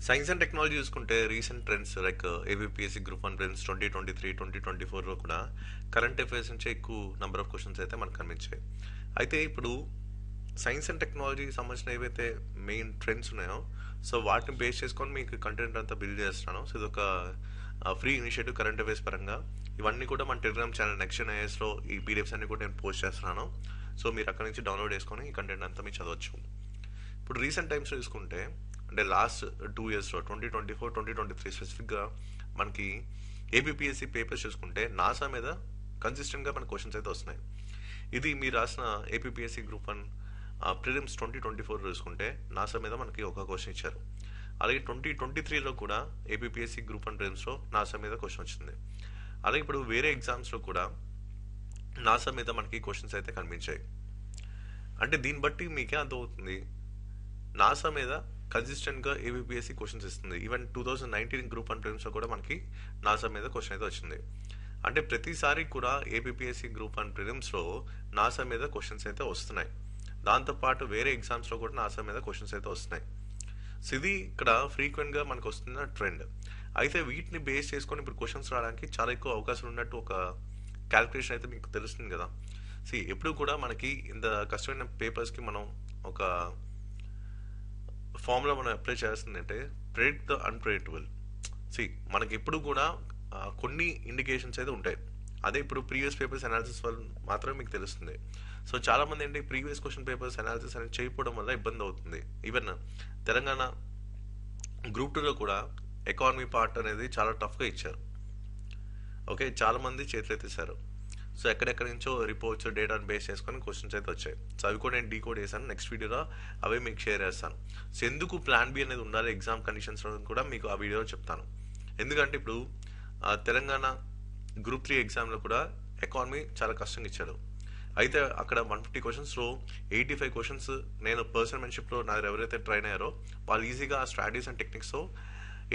Science and technology చూసుకుంటే recent trends like ABPSC group 1 trends 2023 2024లో కూడా current affairs నుంచే ఎక్కువ నెంబర్ ఆఫ్ క్వశ్చన్స్ అయితే మనకు కనిపించాయి. అయితే ఇప్పుడు సైన్స్ అండ్ టెక్నాలజీకి సంబంధించిన ఏవైతే మెయిన్ ట్రెండ్స్ ఉన్నాయో సో వాటిని బేస్ చేసుకొని మీకు కంటెంట్ అంతా బిల్డ్ చేస్తున్నాను. సో ఇదొక ఫ్రీ ఇనిషియేటివ్ కరెంట్ అఫైర్స్ పరంగా. ఇవన్నీ కూడా మన టెలిగ్రామ్ ఛానల్ నెక్స్ట్ ఐఎస్లో ఈ పీడిఎఫ్స్ అన్ని కూడా నేను పోస్ట్ చేస్తున్నాను. సో మీరు అక్కడ నుంచి డౌన్లోడ్ చేసుకొని ఈ కంటెంట్ అంతా మీరు చదవచ్చు. ఇప్పుడు రీసెంట్ టైమ్స్లో చూసుకుంటే అంటే లాస్ట్ 2 ఇయర్స్లో 2024 2023 స్పెసిఫిక్గా మనకి ఏబిపిఎస్సి పేపర్స్ చూసుకుంటే నాసా మీద కన్సిస్టెంట్గా మన క్వశ్చన్స్ అయితే వస్తున్నాయి. ఇది మీరు రాసిన ఏపీపీఎస్సి గ్రూప్ 1 ప్రిలిమ్స్ 2024 చూసుకుంటే నాసా మీద మనకి ఒక క్వశ్చన్ ఇచ్చారు. అలాగే 2023లో కూడా ఏపీపీఎస్సి గ్రూప్ 1 ప్రిలిమ్స్లో నాసా మీద క్వశ్చన్ వచ్చింది. అలాగే ఇప్పుడు వేరే ఎగ్జామ్స్లో కూడా నాసా మీద మనకి క్వశ్చన్స్ అయితే కనిపించాయి. అంటే దీన్ని బట్టి మీకే అర్థమవుతుంది నాసా మీద కన్సిస్టెంట్గా ఏబిపిఎస్సి క్వశ్చన్స్ ఇస్తుంది. ఈవెన్ 2019 గ్రూప్ 1 ప్రిలిమ్స్లో కూడా మనకి నాసా మీద క్వశ్చన్ అయితే వచ్చింది. అంటే ప్రతిసారి కూడా ఏబిపిఎస్సి గ్రూప్ 1 ప్రిలిమ్స్లో నాసా మీద క్వశ్చన్స్ అయితే వస్తున్నాయి. దాంతోపాటు వేరే ఎగ్జామ్స్లో కూడా నాసా మీద క్వశ్చన్స్ అయితే వస్తున్నాయి. సో ఇది ఇక్కడ ఫ్రీక్వెంట్గా మనకు వస్తున్న ట్రెండ్. అయితే వీటిని బేస్ చేసుకొని ఇప్పుడు క్వశ్చన్స్ రావడానికి చాలా ఎక్కువ అవకాశాలు ఉన్నట్టు ఒక క్యాలిక్యులేషన్ అయితే మీకు తెలుస్తుంది కదా. ఎప్పుడు కూడా మనకి ఇంత కష్టమైన పేపర్స్కి మనం ఒక ఫార్ములా మనం అప్లై చేస్తుందంటే ప్రెడిక్ట్ ద అన్ప్రెడిక్టబుల్. మనకి ఎప్పుడు కూడా కొన్ని ఇండికేషన్స్ అయితే ఉంటాయి. అదే ఇప్పుడు ప్రీవియస్ పేపర్స్ అనాలిసిస్ వల్ల మాత్రమే మీకు తెలుస్తుంది. సో చాలా మంది ఏంటి ప్రీవియస్ క్వశ్చన్ పేపర్స్ అనాలిసిస్ అనేది చేయకపోవడం వల్ల ఇబ్బంది అవుతుంది. ఈవెన్ తెలంగాణ గ్రూప్ 2లో కూడా ఎకానమీ పార్ట్ అనేది చాలా టఫ్గా ఇచ్చారు. ఓకే, చాలా మంది చేతులు ఎత్తేసారు. సో ఎక్కడెక్కడి నుంచో రిపోర్ట్స్ డేటాను బేస్ చేసుకొని క్వశ్చన్స్ అయితే వచ్చాయి. సో అవి కూడా నేను డీకోడ్ చేశాను. నెక్స్ట్ వీడియోలో అవే మీకు షేర్ చేస్తాను. సో ఎందుకు ప్లాన్ బి అనేది ఉండాలి ఎగ్జామ్ కండిషన్స్ కూడా మీకు ఆ వీడియోలో చెప్తాను. ఎందుకంటే ఇప్పుడు తెలంగాణ గ్రూప్ 3 ఎగ్జామ్లో కూడా ఎకానమీ చాలా కష్టంగా ఇచ్చారు. అయితే అక్కడ 150 క్వశ్చన్స్లో 85 క్వశ్చన్స్ నేను పర్సనల్ మెంటర్షిప్లో నాకు ఎవరైతే ట్రైన్ అయ్యారో వాళ్ళు ఈజీగా ఆ స్ట్రాటజీస్ అండ్ టెక్నిక్స్తో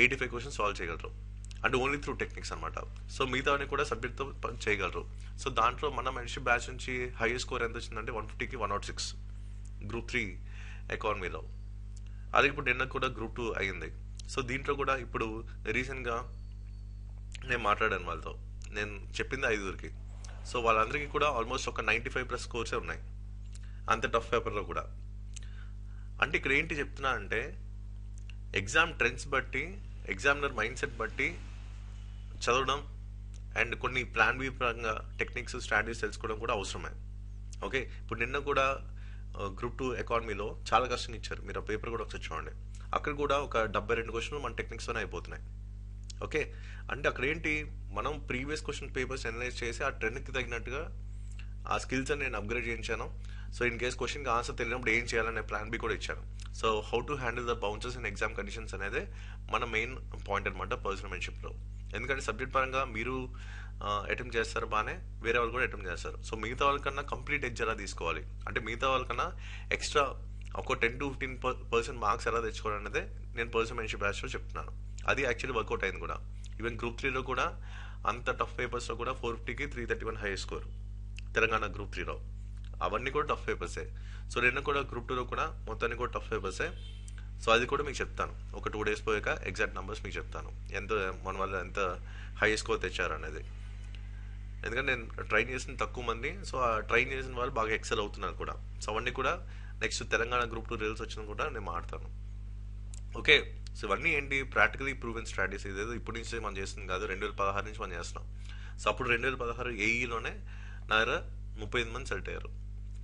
85 క్వశ్చన్స్ సాల్వ్ చేయగలరు. అంటే ఓన్లీ త్రూ టెక్నిక్స్ అనమాట. సో మిగతావన్నీ కూడా సబ్జెక్ట్తో చేయగలరు. సో దాంట్లో మన మెంటర్షిప్ బ్యాచ్ నుంచి హైయెస్ట్ స్కోర్ ఎంత వచ్చిందంటే 150కి 106 గ్రూప్ 3 ఎకానమీలో. అలాగే ఇప్పుడు నిన్న కూడా గ్రూప్ 2 అయ్యింది. సో దీంట్లో కూడా ఇప్పుడు రీసెంట్గా నేను మాట్లాడాను వాళ్ళతో. నేను చెప్పింది 5గురికి. సో వాళ్ళందరికీ కూడా ఆల్మోస్ట్ ఒక 95+ స్కోర్సే ఉన్నాయి అంత టఫ్ పేపర్లో కూడా. అంటే ఇక్కడ ఏంటి చెప్తున్నా అంటే ఎగ్జామ్ ట్రెండ్స్ బట్టి ఎగ్జామినర్ మైండ్ సెట్ బట్టి చదవడం అండ్ కొన్ని ప్లాన్ బి పరంగా టెక్నిక్స్ స్ట్రాటజీస్ తెలుసుకోవడం కూడా అవసరమే. ఓకే, ఇప్పుడు నిన్న కూడా గ్రూప్ 2 ఎకానమీలో చాలా కష్టంగా ఇచ్చారు. మీరు ఆ పేపర్ కూడా ఒకసారి చూడండి. అక్కడ కూడా ఒక 72 క్వశ్చన్లు మన టెక్నిక్స్తోనే అయిపోతున్నాయి. ఓకే, అంటే అక్కడ ఏంటి మనం ప్రీవియస్ క్వశ్చన్ పేపర్స్ అనలైజ్ చేసి ఆ ట్రెండ్కి తగినట్టుగా ఆ స్కిల్స్ అని నేను అప్గ్రేడ్ చేయించాను. సో ఇన్ కేస్ క్వశ్చన్కి ఆన్సర్ తెలియనప్పుడు ఏం చేయాలనే ప్లాన్ బి కూడా ఇచ్చాను. So how to handle the bounces in exam conditions అనేది మన మెయిన్ పాయింట్ అనమాట పర్సనల్ మెంటర్షిప్లో. ఎందుకంటే సబ్జెక్ట్ పరంగా మీరు అటెంప్ట్ చేస్తారు బాగానే, వేరే వాళ్ళు కూడా అటెంప్ట్ చేస్తారు. సో మిగతా వాళ్ళకన్నా కంప్లీట్ ఎడ్జ్ ఎలా తీసుకోవాలి అంటే మిగతా వాళ్ళకన్నా ఎక్స్ట్రా ఒక 10 to 15% మార్క్స్ ఎలా తెచ్చుకోవాలి అనేది నేను పర్సనల్ మెంటర్షిప్ బ్యాచ్లో చెప్తున్నాను. అది యాక్చువల్లీ వర్కౌట్ అయింది కూడా. ఈవెన్ గ్రూప్ 3లో కూడా అంత టఫ్ పేపర్స్లో కూడా 450కి 331 హైయెస్ట్ స్కోర్ తెలంగాణ గ్రూప్ 3లో. అవన్నీ కూడా టఫ్ పేపర్సే. సో నిన్న కూడా గ్రూప్ 2లో కూడా మొత్తాన్ని కూడా టఫ్ పేపర్సే. సో అది కూడా మీకు చెప్తాను. ఒక 2 days పోయాక ఎగ్జాక్ట్ నెంబర్స్ మీకు చెప్తాను ఎంత మన వల్ల ఎంత హై స్కోర్ తెచ్చారు అనేది. ఎందుకంటే నేను ట్రైన్ చేసిన తక్కువ మంది. సో ఆ ట్రైన్ చేసిన వాళ్ళు బాగా ఎక్సెల్ అవుతున్నారు కూడా. సో అవన్నీ కూడా నెక్స్ట్ తెలంగాణ గ్రూప్ 2 రిజల్ట్స్ వచ్చినా కూడా నేను మాట్లాడతాను. ఓకే, సో ఇవన్నీ ఏంటి ప్రాక్టికలీ ప్రూవెన్ స్ట్రాటజీస్. ఇదేదో ఇప్పటి నుంచి మనం చేస్తుంది కాదు, 2016 నుంచి మనం చేస్తున్నాం. సో అప్పుడు 2016 ఏఈలోనే నా దగ్గర 35 మంది సెలెక్ట్ అయ్యారు.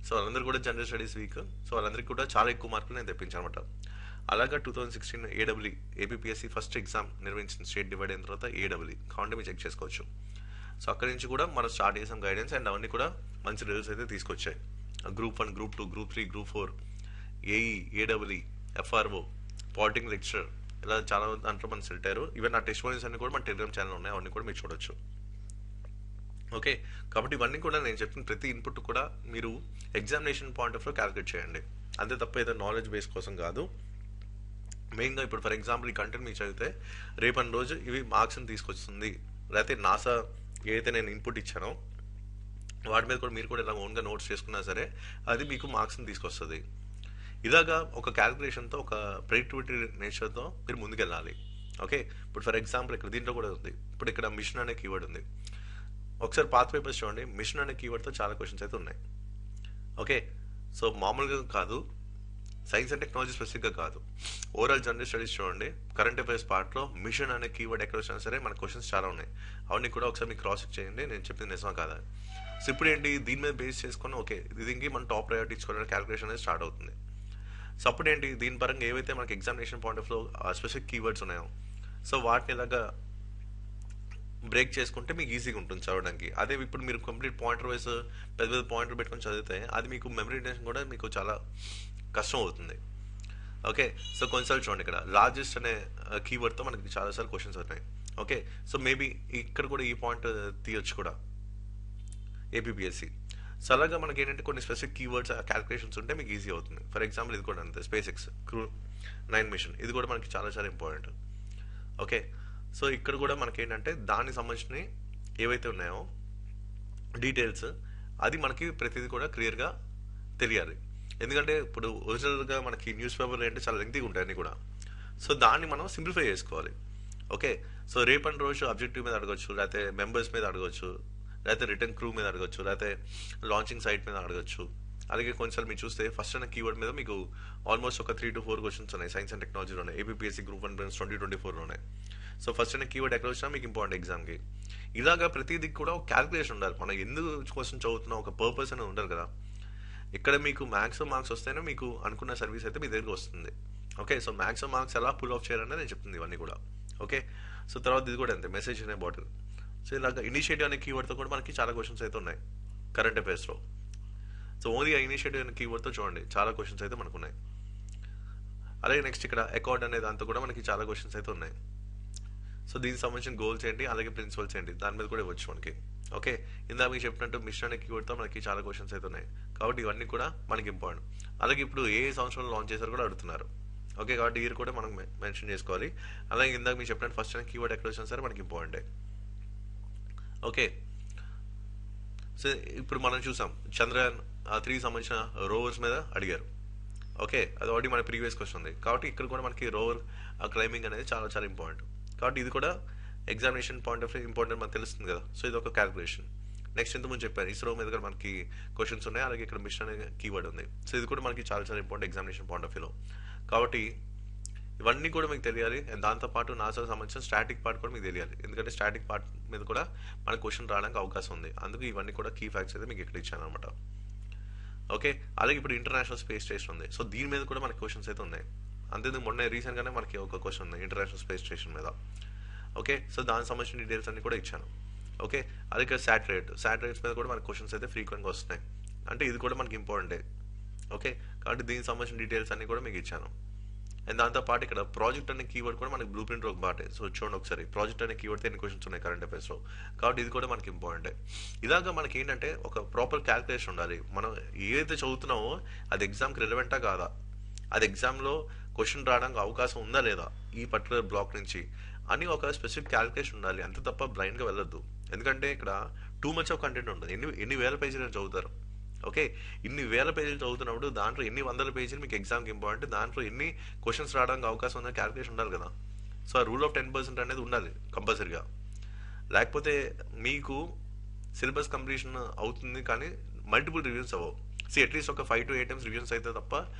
సో వాళ్ళందరూ కూడా జనరల్ స్టడీస్ వీక్. సో వాళ్ళందరికీ కూడా చాలా ఎక్కువ మార్కులు నేను తెప్పించాను అనమాట. అలాగా 2016 ఏడబ్ల్యూ ఏపీఎస్సి ఫస్ట్ ఎగ్జామ్ నిర్వహించిన స్టేట్ డివైడ్ అయిన తర్వాత ఏడబ్ల్యూ కావాలంటే మీరు చెక్ చేసుకోవచ్చు. సో అక్కడి నుంచి కూడా మనం స్టార్ట్ చేసాం గైడెన్స్ అండ్ అవన్నీ కూడా మంచి రిజల్ట్స్ అయితే తీసుకొచ్చాయి. Group 1 group 2 group 3 group 4 AE AW FRO polytechnic lecturer ఇలా చాలా దాంట్లో మనం సెలెక్ట్ అయ్యారు. ఈవెన్ ఆ టెస్టిమోనీస్ అన్ని కూడా మన టెలిగ్రామ్ ఛానల్ ఉన్నాయి, అవన్నీ కూడా మీరు చూడొచ్చు. ఓకే, కాబట్టి ఇవన్నీ కూడా నేను చెప్పిన ప్రతి ఇన్పుట్ కూడా మీరు examination point of view calculate చేయండి. అంతే తప్ప ఏదో నాలెడ్జ్ బేస్ కోసం కాదు. మెయిన్గా ఇప్పుడు ఫర్ ఎగ్జాంపుల్ ఈ కంటెంట్ మీరు చదివితే రేపటి రోజు ఇవి మార్క్స్ని తీసుకొస్తుంది. లేకపోతే నాసా ఏదైతే నేను ఇన్పుట్ ఇచ్చానో వాటి మీద కూడా మీరు కూడా ఇలా ఓన్గా నోట్స్ చేసుకున్నా సరే అది మీకు మార్క్స్ని తీసుకొస్తుంది. ఇలాగా ఒక క్యాలిక్యులేషన్తో ఒక ప్రెడిక్టివిటీ నేచర్తో మీరు ముందుకెళ్ళాలి. ఓకే, ఇప్పుడు ఫర్ ఎగ్జాంపుల్ ఇక్కడ దీంట్లో కూడా ఉంది. ఇప్పుడు ఇక్కడ మిషన్ అనే కీవర్డ్ ఉంది. ఒకసారి పాత పేపర్స్ చూడండి, మిషన్ అనే కీవర్డ్తో చాలా క్వశ్చన్స్ అయితే ఉన్నాయి. ఓకే, సో మామూలుగా కాదు, సైన్స్ అండ్ టెక్నాలజీ స్పెసిఫిక్గా కాదు, ఓవరాల్ జనరల్ స్టడీస్ చూడండి, కరెంట్ అఫైర్స్ పార్ట్లో మిషన్ అనే కీవర్డ్ ఎక్కడ వచ్చినా సరే మన క్వశ్చన్స్ చాలా ఉన్నాయి. అవన్నీ కూడా ఒకసారి మీకు క్రాస్ చెక్ చేయండి, నేను చెప్పింది నిజమా కాదా. సో ఇప్పుడు ఏంటి, దీని మీద బేస్ చేసుకొని ఓకే దీనికి మనం టాప్ ప్రయారిటీ ఇచ్చుకోవడానికి క్యాలిక్యులేషన్ అనేది స్టార్ట్ అవుతుంది. సో అప్పుడు ఏంటి, దీని పరంగా ఏవైతే మనకి ఎగ్జామినేషన్ పాయింట్ ఆఫ్ లో స్పెసిఫిక్ కీవర్డ్స్ ఉన్నాయో సో వాటిని ఇలాగా బ్రేక్ చేసుకుంటే మీకు ఈజీగా ఉంటుంది చదవడానికి. అదే ఇప్పుడు మీరు కంప్లీట్ పాయింటర్ వైజ్ పెద్ద పెద్ద పాయింటర్ పెట్టుకొని చదివితే అది మీకు మెమరీ రిటెన్షన్ కూడా మీకు చాలా కష్టం అవుతుంది. ఓకే, సో కొన్నిసార్లు చూడండి ఇక్కడ లార్జెస్ట్ అనే కీవర్డ్తో మనకి చాలాసార్లు క్వశ్చన్స్ అవుతాయి. ఓకే, సో మేబీ ఇక్కడ కూడా ఈ పాయింట్ తీయొచ్చు కూడా ఏపీపీఎస్సి. సో అలాగా మనకి ఏంటంటే కొన్ని స్పెసిఫిక్ కీవర్డ్స్ క్యాలిక్యులేషన్స్ ఉంటే మీకు ఈజీ అవుతుంది. ఫర్ ఎగ్జాంపుల్ ఇది కూడా అంతే, స్పేస్ ఎక్స్ క్రూ 9 మిషన్, ఇది కూడా మనకి చాలా చాలా ఇంపార్టెంట్. ఓకే, సో ఇక్కడ కూడా మనకి ఏంటంటే దానికి సంబంధించిన ఏవైతే ఉన్నాయో డీటెయిల్స్ అది మనకి ప్రతిదీ కూడా క్లియర్గా తెలియాలి. ఎందుకంటే ఇప్పుడు ఒరిజినల్గా మనకి న్యూస్ పేపర్లు అంటే చాలా లెంగ్తీగా ఉంటాయి అన్నీ కూడా. సో దాన్ని మనం సింప్లిఫై చేసుకోవాలి. ఓకే, సో రేపటి రోజు అబ్జెక్టివ్ మీద అడగచ్చు, లేకపోతే మెంబర్స్ మీద అడగచ్చు, లేకపోతే రిటర్న్ క్రూ మీద అడగచ్చు, లేకపోతే లాంచింగ్ సైట్ మీద అడగచ్చు. అలాగే కొన్నిసార్లు మీరు చూస్తే ఫస్ట్ అనే కీవర్డ్ మీద మీకు ఆల్మోస్ట్ ఒక 3 to 4 క్వశ్చన్స్ ఉన్నాయి సైన్స్ అండ్ టెక్నాలజీలోనే, ఏపీఎస్సీ గ్రూప్ 1 ప్రిలిమ్స్ 2024లోనే. సో ఫస్ట్ అనే కీవర్డ్ ఎక్కడ వచ్చినా మీకు ఇంపార్టెంట్ ఎగ్జామ్కి. ఇలాగా ప్రతిదీ కూడా ఒక క్యాలిక్యులేషన్ ఉండాలి. మనం ఎందుకు క్వశ్చన్ చదువుతున్నా ఒక పర్పస్ అనేది ఉండాలి కదా. ఇక్కడ మీకు మ్యాక్సిమం మార్క్స్ వస్తేనే మీకు అనుకున్న సర్వీస్ అయితే మీ దగ్గరికి వస్తుంది. ఓకే, సో మ్యాక్సిమం మార్క్స్ ఎలా పుల్ ఆఫ్ చేయాలనే నేను చెప్తుంది ఇవన్నీ కూడా. ఓకే, సో తర్వాత ఇది కూడా అంతే, మెసేజ్ అనే బాటిల్. సో ఇలాగ ఇనిషియేటివ్ అనే కీవర్డ్తో కూడా మనకి చాలా క్వశ్చన్స్ అయితే ఉన్నాయి కరెంట్ అఫైర్స్లో. సో ఓన్లీ ఆ ఇనిషియేటివ్ అనే కీవర్డ్తో చూడండి చాలా క్వశ్చన్స్ అయితే మనకు ఉన్నాయి. అలాగే నెక్స్ట్ ఇక్కడ అకార్డ్ అనే దాంతో కూడా మనకి చాలా క్వశ్చన్స్ అయితే ఉన్నాయి. సో దీనికి సంబంధించిన గోల్స్ ఏంటి, అలాగే ప్రిన్సిపల్స్ ఏంటి, దాని మీద కూడా ఇవ్వచ్చు మనకి. ఓకే, ఇందాక మీకు చెప్పినట్టు మిషన్ అనే కీవర్డ్తో మనకి చాలా క్వశ్చన్స్ అయితే ఉన్నాయి కాబట్టి ఇవన్నీ కూడా మనకి ఇంపార్టెంట్. అలాగే ఇప్పుడు ఏ సంవత్సరంలో లాంచ్ చేశారు కూడా అడుగుతున్నారు. ఓకే, కాబట్టి ఇయర్ కూడా మనం మెన్షన్ చేసుకోవాలి. అలాగే ఇందాక మీకు చెప్పినట్టు ఫస్ట్ అనే కీవర్డ్ ఎక్కడ వచ్చినా సరే మనకి ఇంపార్టెంటే. ఓకే, సో ఇప్పుడు మనం చూసాం చంద్రయాన్ 3 సంబంధించిన రోవర్స్ మీద అడిగారు. ఓకే, అది ఆల్రెడీ మన ప్రీవియస్ క్వశ్చన్ ఉంది కాబట్టి ఇక్కడ కూడా మనకి రోవర్ క్లైంబింగ్ అనేది చాలా చాలా ఇంపార్టెంట్. కాబట్టి ఇది కూడా examination point of view important మనకు తెలుస్తుంది కదా. సో ఇది ఒక క్యాలిక్యులేషన్. నెక్స్ట్ ఇంతకుముందు చెప్పాను ఇస్రో మీద కూడా మనకి క్వశ్చన్స్ ఉన్నాయి, అలాగే ఇక్కడ మిషన్ అనే కీవర్డ్ ఉంది. సో ఇది కూడా మనకి చాలా చాలా ఇంపార్టెంట్ ఎగ్జామినేషన్ పాయింట్ ఆఫ్ వ్యూలో. కాబట్టి ఇవన్నీ కూడా మీకు తెలియాలి. అండ్ దాంతోపాటు నాసాకు సంబంధించిన స్టాటిక్ పార్ట్ కూడా మీకు తెలియాలి, ఎందుకంటే స్టాటిక్ పార్ట్ మీద కూడా మన క్వశ్చన్ రావడానికి అవకాశం ఉంది. అందుకు ఇవన్నీ కూడా కీ ఫ్యాక్ట్స్ అయితే మీకు ఇక్కడ ఇచ్చాను అనమాట. ఓకే, అలాగే ఇప్పుడు ఇంటర్నేషనల్ స్పేస్ స్టేషన్ ఉంది. సో దీని మీద కూడా మనకి క్వశ్చన్స్ అయితే ఉన్నాయి. అంతేందుకు మొన్న రీసెంట్గానే మనకి ఒక క్వశ్చన్ ఉంది ఇంటర్నేషనల్ స్పేస్ స్టేషన్ మీద. ఓకే, సో దానికి సంబంధించిన డీటెయిల్స్ అన్ని కూడా ఇచ్చాను. ఓకే, అలాగే శాటిలైట్స్ మీద కూడా మనకి క్వశ్చన్స్ అయితే ఫ్రీక్వెంట్గా వస్తున్నాయి, అంటే ఇది కూడా మనకి ఇంపార్టెంటే. ఓకే, కాబట్టి దీనికి సంబంధించిన డీటెయిల్స్ అన్ని కూడా మీకు ఇచ్చాను. అండ్ దాంతోపాటు ఇక్కడ ప్రాజెక్ట్ అనే కీవర్డ్ కూడా మనకి బ్లూ ప్రింట్ ఒక పార్టే. సో చూడండి ఒకసారి, ప్రాజెక్ట్ అనే కీవర్డ్ ఎన్ని క్వశ్చన్స్ ఉన్నాయి కరెంట్ అఫైర్స్లో, కాబట్టి ఇది కూడా మనకి ఇంపార్టెంటే. ఇలాగా మనకి ఏంటంటే ఒక ప్రాపర్ క్యాలిక్యులేషన్ ఉండాలి. మనం ఏదైతే చదువుతున్నామో అది ఎగ్జామ్కి రిలవెంటా కాదా, అది ఎగ్జామ్లో క్వశ్చన్ రావడానికి అవకాశం ఉందా లేదా ఈ పర్టికులర్ బ్లాక్ నుంచి అని ఒక స్పెసిఫిక్ క్యాలిక్యులేషన్ ఉండాలి. అంతే తప్ప బ్లైండ్గా వెళ్ళొద్దు. ఎందుకంటే ఇక్కడ టూ మచ్ ఆఫ్ కంటెంట్ ఉంటుంది. ఎన్ని వేల పేజీలు చదువుతారు. ఓకే, ఇన్ని వేల పేజీలు చదువుతున్నప్పుడు దాంట్లో ఎన్ని వందల పేజీలు మీకు ఎగ్జామ్కి ఇంపార్టెంట్, దాంట్లో ఎన్ని క్వశ్చన్స్ రావడానికి అవకాశం ఉన్న క్యాలిక్యులేషన్ ఉండాలి కదా. సో ఆ రూల్ ఆఫ్ 10% అనేది ఉండాలి కంపల్సరీగా. లేకపోతే మీకు సిలబస్ కంప్లీషన్ అవుతుంది కానీ మల్టిపుల్ రివ్యూస్ అవ్వవు. అట్లీస్ట్ ఒక 5 to 8 times రివిజన్స్ అయితే తప్ప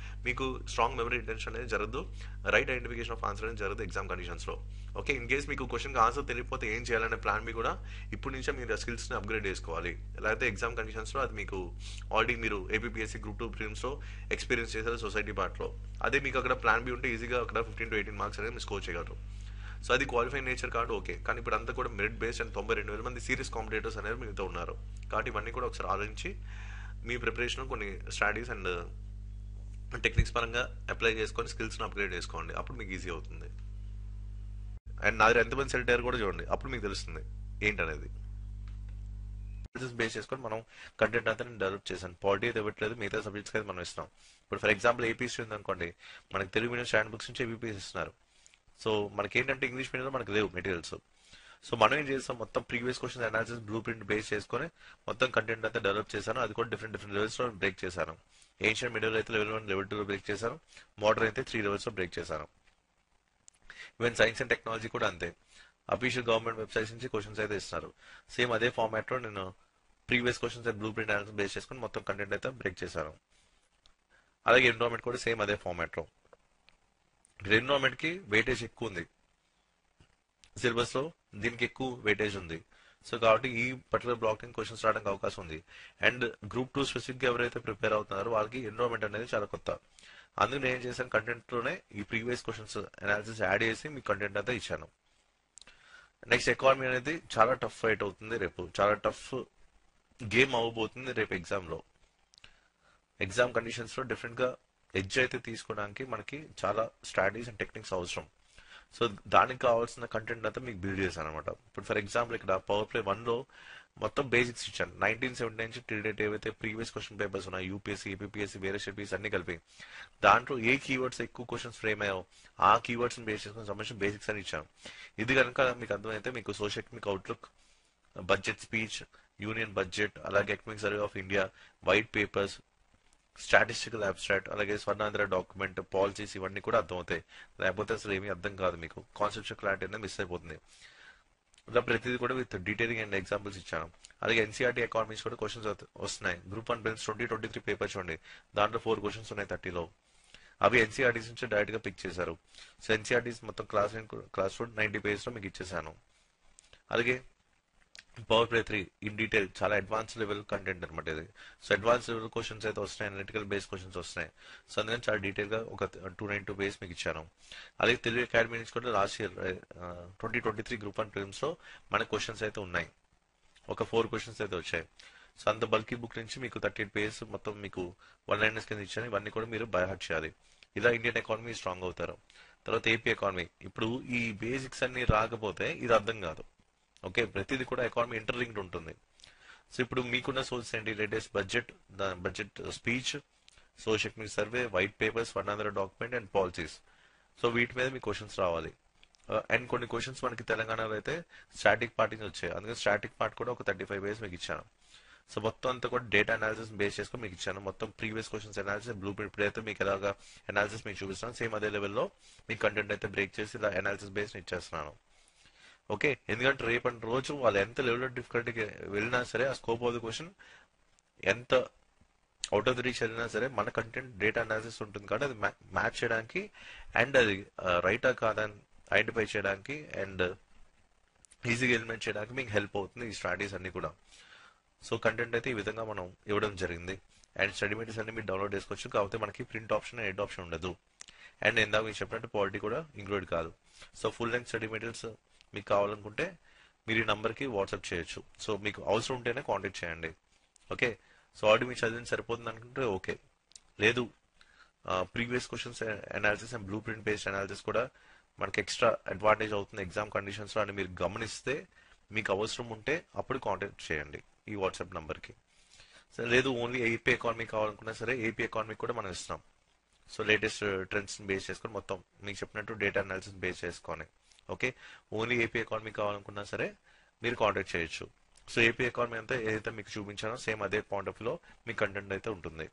మీకు స్ట్రాంగ్ మెమరీ రిటెన్షన్ అనేది జరగదు, రైట్ ఐడెంటిఫికేషన్ ఆఫ్ ఆన్సర్ అనేది జరగదు ఎగ్జామ్ కండిషన్స్లో. ఓకే, ఇన్ కేస్ మీకు క్వశ్చన్కి ఆన్సర్ తెలియకపోతే ఏం చేయాలనే ప్లాన్ మీ కూడా ఇప్పటి నుంచే మీరు స్కిల్స్ని అప్గ్రేడ్ చేసుకోవాలి. లేకపోతే ఎగ్జామ్ కండిషన్స్లో అది మీకు ఆల్రెడీ మీరు ఏపీఎస్సీ గ్రూప్ 2 ప్రిలిమ్స్లో ఎక్స్పీరియన్స్ చేశారు సొసైటీ పార్ట్లో, అదే మీకు అక్కడ ప్లాన్ బి ఉంటే ఈజీగా అక్కడ 15 to 18 మార్క్స్ అనేది మీరు స్కోర్ చేయగలరు. సో అది క్వాలిఫైడ్ నేచర్ కార్డు ఓకే, కానీ ఇప్పుడు అంతా కూడా మెరిట్ బేస్డ్ అండ్ 92,000 మంది సీరియస్ కాంపిటేటర్స్ అనేది మీతో ఉన్నారు. కాబట్టి ఇవన్నీ కూడా ఒకసారి ఆలోచించి మీ ప్రిపరేషన్ కొన్ని స్ట్రాటజీస్ అండ్ టెక్నిక్స్ పరంగా అప్లై చేసుకొని స్కిల్స్ని అప్గ్రేడ్ చేసుకోండి, అప్పుడు మీకు ఈజీ అవుతుంది. అండ్ నా దగ్గర ఎంతమంది సెలెక్ట్ అయ్యారు కూడా చూడండి, అప్పుడు మీకు తెలుస్తుంది ఏంటనేది. బేస్ చేసుకొని మనం కంటెంట్ అంతా నేను డెవలప్ చేశాను. పాలిటీ అయితే ఇవ్వట్లేదు, మిగతా సబ్జెక్ట్స్కి అయితే మనం ఇస్తాం. ఇప్పుడు ఫర్ ఎగ్జాంపుల్ ఏపీసీ ఉంది అనుకోండి, మనకి తెలుగు మీడియం స్టాండ్ బుక్స్ నుంచి ఏపీఎస్ ఇస్తున్నారు. సో మనకి ఏంటంటే ఇంగ్లీష్ మీడియంలో మనకు లేవు మెటీరియల్స్. సో మనం ఏం చేస్తాం, మొత్తం previous question analysis blue print base చేసుకొని మొత్తం కంటెంట్ అంతా డెవలప్ చేశాను. అది కూడా డిఫరెంట్ లెవెల్స్లో బ్రేక్ చేశాను. ఏన్షియన్ మిడిల్ అయితే లెవెల్ 1 లెవెల్ 2 బ్రేక్ చేశాను, మోడర్న్ అయితే 3 లెవెల్స్ లో బ్రేక్ చేశాను. ఈవెన్ సైన్స్ అండ్ టెక్నాలజీ కూడా అంతే, అఫీషియల్ గవర్నమెంట్ వెబ్సైట్స్ నుంచి క్వశ్చన్స్ అయితే ఇస్తున్నారు. సేమ్ అదే ఫార్మాట్ లో నేను previous questions blue print analysis base చేసుకుని మొత్తం కంటెంట్ అయితే బ్రేక్ చేశాను. అలాగే ఎన్విరాన్మెంట్ కూడా సేమ్ అదే ఫార్మాట్ లో. ఎన్విరాన్మెంట్ కి వెయిటేజ్ ఎక్కువ ఉంది సిలబస్ లో, దీనికి ఎక్కువ వెయిటేజ్ ఉంది. సో కాబట్టి ఈ పర్టికులర్ బ్లాక్ నుంచి క్వశ్చన్స్ రావడానికి అవకాశం ఉంది. అండ్ గ్రూప్ 2 స్పెసిఫిక్ గా ఎవరైతే ప్రిపేర్ అవుతున్నారో వాళ్ళకి ఎన్విరాన్మెంట్ అనేది చాలా కొత్త. అందుకు నేను ఏం చేశాను, కంటెంట్ లోనే ఈ ప్రీవియస్ క్వశ్చన్స్ అనాలిసిస్ యాడ్ చేసి మీకు కంటెంట్ అయితే ఇచ్చాను. నెక్స్ట్ ఎకానమీ అనేది చాలా టఫ్ ఫైట్ అవుతుంది రేపు, చాలా టఫ్ గేమ్ అవ్వబోతుంది రేపు ఎగ్జామ్ లో. ఎగ్జామ్ కండిషన్స్ లో డిఫరెంట్ గా ఎడ్జ్ అయితే తీసుకోవడానికి మనకి చాలా స్ట్రాటజీస్ అండ్ టెక్నిక్స్ అవసరం. సో దానికి కావాల్సిన కంటెంట్ అంతా మీకు బిల్డ్ చేశాను అనమాట. ఇప్పుడు ఫర్ ఎగ్జాంపుల్ ఇక్కడ పవర్ ప్లే 1 లో మొత్తం బేసిక్స్ ఇచ్చాను. 1970 నుంచి టిల్ డేట్ ఏవైతే ప్రీవియస్ క్వశ్చన్ పేపర్స్ ఉన్నాయి, యూపీఎస్సీ, ఏపీఎస్సీ, వేరే షెడ్యూల్స్ అన్ని కలిపి దాంట్లో ఏ కీవర్డ్స్ ఎక్కువ క్వశ్చన్స్ ఫ్రేమ్ అయ్యాయో ఆ కీవర్డ్స్ బేస్ చేసుకుని సంబంధించిన బేసిక్స్ అని ఇచ్చాను. ఇది కనుక మీకు అర్థమైతే మీకు social economic outlook, budget speech, union budget, అలాగే economic survey of India, white papers, statistical abstract, అలాగే స్వర్ణాంధ్ర డాక్యుమెంట్, పాలసీస్ ఇవన్నీ కూడా అర్థమవుతాయి. లేకపోతే అసలు ఏమీ అర్థం కాదు, మీకు కాన్సెప్చువల్ క్లారిటీ అనేది మిస్ అయిపోతుంది. ఇలా ప్రతిదీ కూడా విత్ డీటెయిలింగ్ అండ్ ఎగ్జాంపుల్స్ ఇచ్చాను. అలాగే ఎన్సీఆర్టీ ఎకానమీస్ కూడా క్వశ్చన్స్ వస్తున్నాయి. గ్రూప్ 1 ప్రిలిమ్స్ 2023 పేపర్ చూడండి, దాంట్లో 4 క్వశ్చన్స్ ఉన్నాయి 30లో. అవి ఎన్సీఆర్టీస్ నుంచి డైరెక్ట్ గా పిక్ చేశారు. సో ఎన్సీఆర్టీస్ మొత్తం క్లాస్ 90 పేజెస్ లో మీకు ఇచ్చేసాను. అలాగే పవర్ ప్లే 3 ఇన్ డీటెయిల్ చాలా అడ్వాన్స్ లెవెల్ కంటెంట్ అనమాట ఇది. సో అడ్వాన్స్ లెవెల్ క్వశ్చన్స్ అయితే వస్తున్నాయి, అనలిటికల్ బేస్ క్వశ్చన్స్ వస్తున్నాయి. సో అందుకని చాలా డీటెయిల్ గా ఒక 292 పేజ్ మీకు ఇచ్చాను. అలాగే తెలుగు అకాడమీ నుంచి కూడా లాస్ట్ ఇయర్ 2023 గ్రూప్ 1 ప్రిలిమ్స్ లో మన క్వశ్చన్స్ అయితే ఉన్నాయి, ఒక 4 క్వశ్చన్స్ అయితే వచ్చాయి. సో అంత బల్కీ బుక్ నుంచి మీకు 38 పేజెస్ మొత్తం మీకు 1 లైనర్స్ కింద ఇచ్చాను. ఇవన్నీ కూడా మీరు బై హార్ట్ చేయాలి, ఇలా ఇండియన్ ఎకానమీ స్ట్రాంగ్ అవుతారు. తర్వాత ఏపీ ఎకానమీ, ఇప్పుడు ఈ బేసిక్స్ అన్ని రాకపోతే ఇది అర్థం కాదు. ఓకే, ప్రతిదీ కూడా ఎకానమీ ఇంటర్లింక్డ్ ఉంటుంది. సో ఇప్పుడు మీకున్న సోర్సెస్ ఏంటి, latest budget speech, social economic survey, white papers, Swarnandhra document and policies. So వీటి మీద మీకు క్వశ్చన్స్ రావాలి. అండ్ కొన్ని క్వశ్చన్స్ మనకి తెలంగాణలో అయితే స్టాటిక్ పార్ట్ నుంచి వచ్చాయి, అందుకని స్టాటిక్ పార్ట్ కూడా ఒక 35 పేజ్ మీకు ఇచ్చాను. సో మొత్తం అంతా కూడా డేటా అనాలిసిస్ బేస్ చేసుకొని మీకు ఇచ్చాను. మొత్తం previous questions analysis blue print ఇప్పుడైతే మీకు ఎలాగా అనాలిసిస్ మీకు చూపిస్తాను, సేమ్ అదే లెవెల్లో మీ కంటెంట్ అయితే బ్రేక్ చేసి ఇలా అనాలిసిస్ బేస్ ఇచ్చేస్తున్నాను. ఓకే, ఎందుకంటే రేపటి రోజు వాళ్ళు ఎంత లెవెల్ ఆఫ్ డిఫికల్టీకి వెళ్ళినా సరే, ఆ స్కోప్ ఆఫ్ ద క్వశ్చన్ ఎంత అవుట్ ఆఫ్ ద రీచ్ వెళ్ళినా సరే, మన కంటెంట్ డేటా అనాలిసిస్ ఉంటుంది కాబట్టి అది మ్యాచ్ చేయడానికి అండ్ అది రైటా కాదని ఐడెంటిఫై చేయడానికి అండ్ ఈజీగా ఎలిమెంట్ చేయడానికి మీకు హెల్ప్ అవుతుంది ఈ స్ట్రాటజీస్ అన్ని కూడా. సో కంటెంట్ అయితే ఈ విధంగా మనం ఇవ్వడం జరిగింది. అండ్ స్టడీ మెటీరియల్స్ అన్ని మీరు డౌన్లోడ్ చేసుకోవచ్చు, కాకపోతే మనకి ప్రింట్ ఆప్షన్, ఎడ్ ఆప్షన్ ఉండదు. అండ్ ఇందాక మీకు చెప్పినట్టు పాలిటీ కూడా ఇంక్లూడ్ కాదు. So full length study materials మీకు కావాలనుకుంటే మీరు ఈ నంబర్కి వాట్సాప్ చేయొచ్చు. సో మీకు అవసరం ఉంటేనే కాంటాక్ట్ చేయండి. ఓకే, సో ఆల్రెడీ మీరు చదివింది సరిపోతుంది అనుకుంటే ఓకే, లేదు previous questions analysis and blue print based analysis కూడా మనకి ఎక్స్ట్రా అడ్వాంటేజ్ అవుతుంది ఎగ్జామ్ కండిషన్స్ లో అని మీరు గమనిస్తే, మీకు అవసరం ఉంటే అప్పుడు కాంటాక్ట్ చేయండి ఈ వాట్సాప్ నంబర్కి. సో లేదు ఓన్లీ ఏపీ ఎకానమీ కావాలనుకున్నా సరే, ఏపీ ఎకానమీ కూడా మనం ఇస్తున్నాం. సో లేటెస్ట్ ట్రెండ్స్ బేస్ చేసుకొని మొత్తం మీకు చెప్పినట్టు డేటా అనాలిసిస్ బేస్ చేసుకొని. ఓకే, ఓన్లీ ఏపీ ఎకానమీ కావాలనుకున్నా సరే మీరు కాంటాక్ట్ చేయొచ్చు. సో ఏపీ ఎకానమీ అంతా ఏదైతే మీకు చూపించానో సేమ్ అదే పాయింట్ ఆఫ్ లో మీ కంటెంట్ అయితే ఉంటుంది.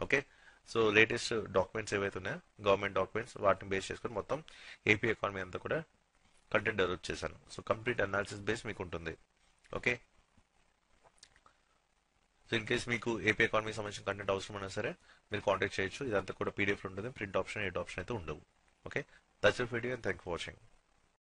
ఓకే, సో లేటెస్ట్ డాక్యుమెంట్స్ ఏవైతే ఉన్నాయో గవర్నమెంట్ డాక్యుమెంట్స్ వాటిని బేస్ చేసుకొని మొత్తం ఏపీ ఎకానమీ అంతా కూడా కంటెంట్ డెవలప్ చేశాను. సో కంప్లీట్ అనాలిసిస్ బేస్ మీకు ఉంటుంది. ఓకే, సో ఇన్ కేస్ మీకు ఏపీ ఎకానమీ సంబంధించిన కంటెంట్ అవసరమైనా సరే మీరు కాంటాక్ట్ చేయొచ్చు. ఇదంతా కూడా పీడిఎఫ్ ఉంటుంది, ప్రింట్ ఆప్షన్, ఎడ్ ఆప్షన్ అయితే ఉండవు. Okay, that's it video and thank for watching.